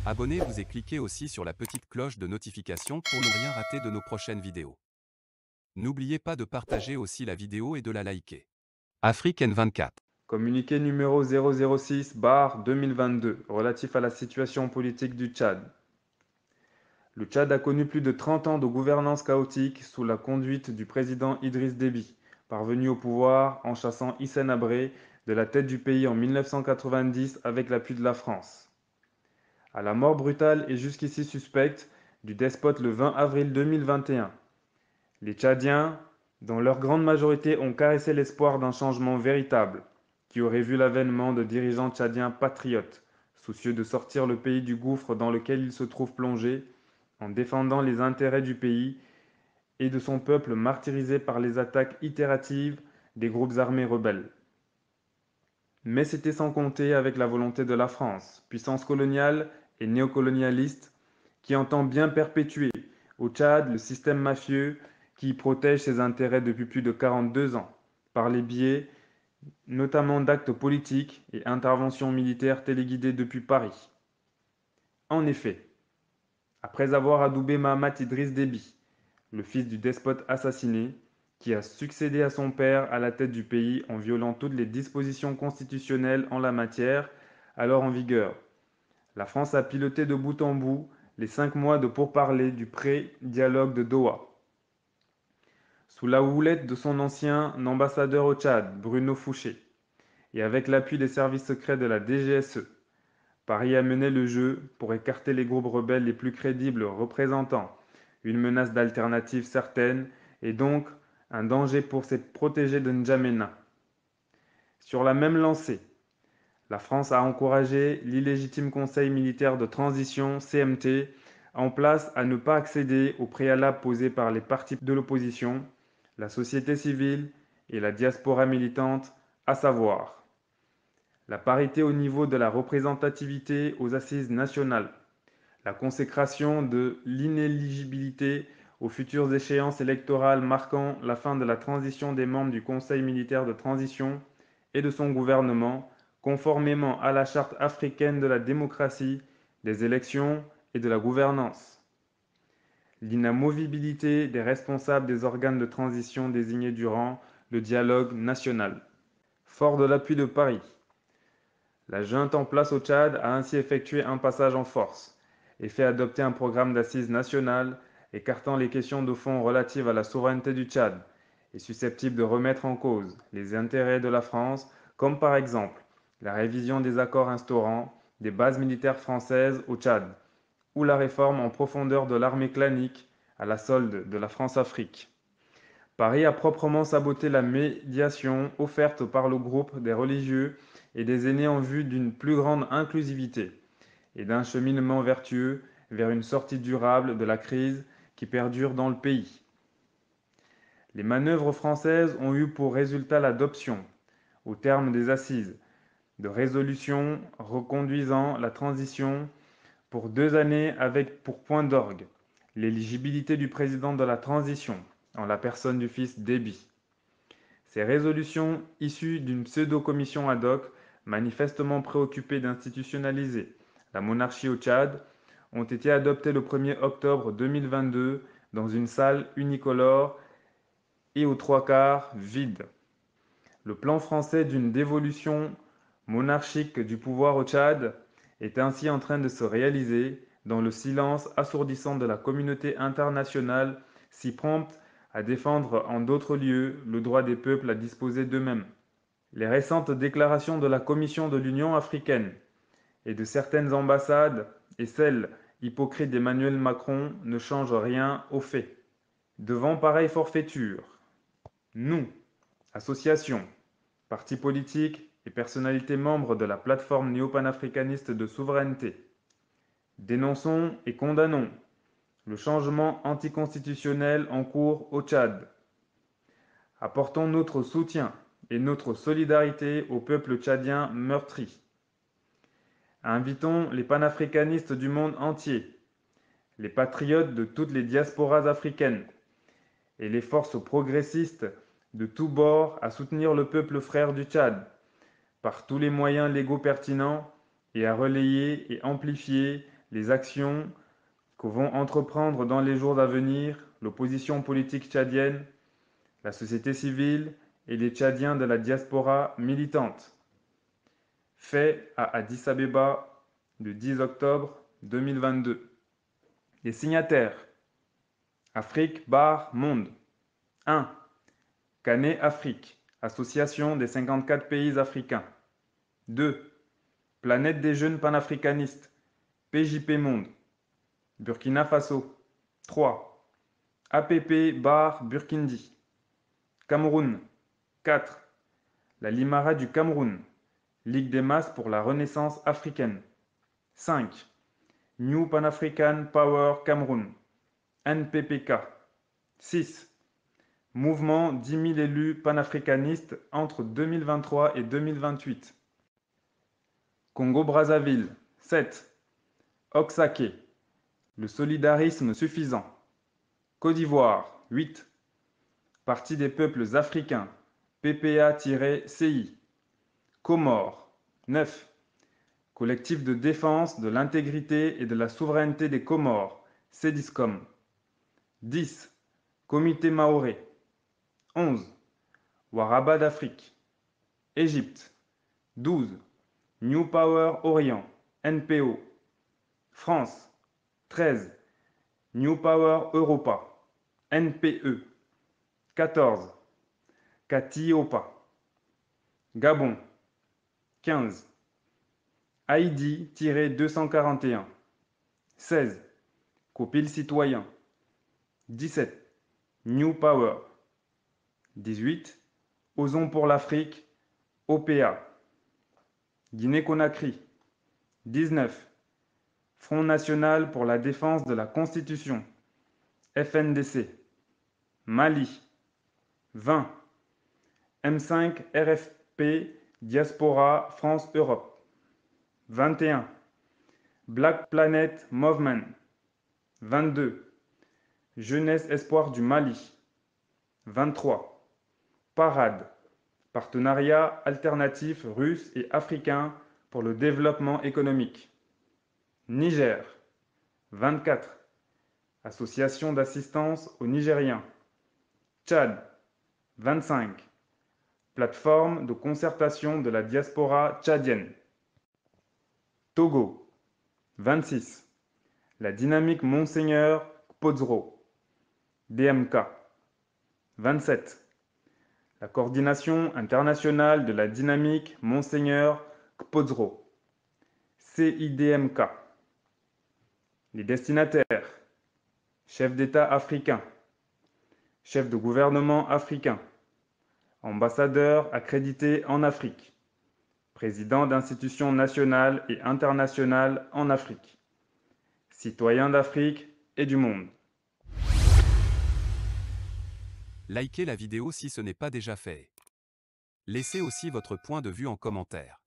Abonnez-vous et cliquez aussi sur la petite cloche de notification pour ne rien rater de nos prochaines vidéos. N'oubliez pas de partager aussi la vidéo et de la liker. Afrique N24. Communiqué numéro 006/2022 relatif à la situation politique du Tchad. Le Tchad a connu plus de 30 ans de gouvernance chaotique sous la conduite du président Idriss Déby, parvenu au pouvoir en chassant Hissène Habré de la tête du pays en 1990 avec l'appui de la France. À la mort brutale et jusqu'ici suspecte du despote le 20 avril 2021, les Tchadiens, dans leur grande majorité, ont caressé l'espoir d'un changement véritable, qui aurait vu l'avènement de dirigeants tchadiens patriotes, soucieux de sortir le pays du gouffre dans lequel il se trouve plongé, en défendant les intérêts du pays et de son peuple martyrisé par les attaques itératives des groupes armés rebelles. Mais c'était sans compter avec la volonté de la France, puissance coloniale et néocolonialiste, qui entend bien perpétuer au Tchad le système mafieux qui y protège ses intérêts depuis plus de 42 ans, par les biais notamment d'actes politiques et interventions militaires téléguidées depuis Paris. En effet, après avoir adoubé Mahamat Idriss Déby, le fils du despote assassiné, qui a succédé à son père à la tête du pays en violant toutes les dispositions constitutionnelles en la matière, alors en vigueur, la France a piloté de bout en bout les 5 mois de pourparlers du pré-dialogue de Doha. Sous la houlette de son ancien ambassadeur au Tchad, Bruno Fouché, et avec l'appui des services secrets de la DGSE, Paris a mené le jeu pour écarter les groupes rebelles les plus crédibles représentant une menace d'alternative certaine et donc un danger pour ses protégés de N'Djamena. Sur la même lancée, la France a encouragé l'illégitime Conseil militaire de transition, CMT, en place à ne pas accéder aux préalables posés par les partis de l'opposition, la société civile et la diaspora militante, à savoir la parité au niveau de la représentativité aux assises nationales, la consécration de l'inéligibilité aux futures échéances électorales marquant la fin de la transition des membres du Conseil militaire de transition et de son gouvernement, conformément à la Charte africaine de la démocratie, des élections et de la gouvernance. L'inamovibilité des responsables des organes de transition désignés durant le dialogue national. Fort de l'appui de Paris, la junte en place au Tchad a ainsi effectué un passage en force et fait adopter un programme d'assises nationales écartant les questions de fond relatives à la souveraineté du Tchad et susceptibles de remettre en cause les intérêts de la France, comme par exemple la révision des accords instaurant des bases militaires françaises au Tchad ou la réforme en profondeur de l'armée clanique à la solde de la France-Afrique. Paris a proprement saboté la médiation offerte par le groupe des religieux et des aînés en vue d'une plus grande inclusivité et d'un cheminement vertueux vers une sortie durable de la crise qui perdure dans le pays. Les manœuvres françaises ont eu pour résultat l'adoption, au terme des assises, de résolutions reconduisant la transition pour 2 années avec pour point d'orgue l'éligibilité du président de la transition, en la personne du fils Déby. Ces résolutions, issues d'une pseudo-commission ad hoc, manifestement préoccupée d'institutionnaliser la monarchie au Tchad, ont été adoptées le 1er octobre 2022 dans une salle unicolore et aux 3/4 vide. Le plan français d'une dévolution monarchique du pouvoir au Tchad est ainsi en train de se réaliser dans le silence assourdissant de la communauté internationale si prompte à défendre en d'autres lieux le droit des peuples à disposer d'eux-mêmes. Les récentes déclarations de la Commission de l'Union africaine et de certaines ambassades et celles hypocrites d'Emmanuel Macron ne changent rien aux faits. Devant pareille forfaiture, nous, associations, partis politiques et personnalités membres de la plateforme néo-panafricaniste de souveraineté, dénonçons et condamnons le changement anticonstitutionnel en cours au Tchad. Apportons notre soutien et notre solidarité au peuple tchadien meurtri. Invitons les panafricanistes du monde entier, les patriotes de toutes les diasporas africaines et les forces progressistes de tous bords à soutenir le peuple frère du Tchad par tous les moyens légaux pertinents et à relayer et amplifier les actions que vont entreprendre dans les jours à venir l'opposition politique tchadienne, la société civile et les Tchadiens de la diaspora militante. Fait à Addis Abeba le 10 octobre 2022. Les signataires: Afrique bar Monde. 1. Canet Afrique, association des 54 pays africains. 2. Planète des jeunes panafricanistes, PJP Monde. Burkina Faso. 3. APP bar Burkindi. Cameroun. 4. La Limara du Cameroun, Ligue des masses pour la renaissance africaine. 5. New Pan-African Power Cameroun, NPPK. 6. Mouvement 10 000 élus panafricanistes entre 2023 et 2028. Congo-Brazzaville. 7. Oxaké, le solidarisme suffisant. Côte d'Ivoire. 8. Parti des peuples africains, PPA-CI. Comores. 9. Collectif de défense de l'intégrité et de la souveraineté des Comores, Cediscom. 10. Comité maoré. 11. Waraba d'Afrique. Égypte. 12. New Power Orient, NPO. France. 13. New Power Europa, NPE. 14. Katiopa. Gabon. 15. Haïdi-241. 16. Copil citoyen. 17. New Power. 18. Osons pour l'Afrique, OPA. Guinée-Conakry. 19. Front national pour la défense de la Constitution, FNDC. Mali. 20. M5 RFP Diaspora France-Europe. 21. Black Planet Movement. 22. Jeunesse Espoir du Mali. 23. Parade. Partenariat alternatif russe et africain pour le développement économique. Niger. 24. Association d'assistance aux Nigériens. Tchad. 25. Plateforme de concertation de la diaspora tchadienne. Togo. 26. La dynamique Monseigneur Kpodzro. DMK. 27. La coordination internationale de la dynamique Monseigneur Kpodzro. CIDMK. Les destinataires: chefs d'État africains, chefs de gouvernement africains, ambassadeurs accrédités en Afrique, présidents d'institutions nationales et internationales en Afrique, citoyens d'Afrique et du monde. Likez la vidéo si ce n'est pas déjà fait. Laissez aussi votre point de vue en commentaire.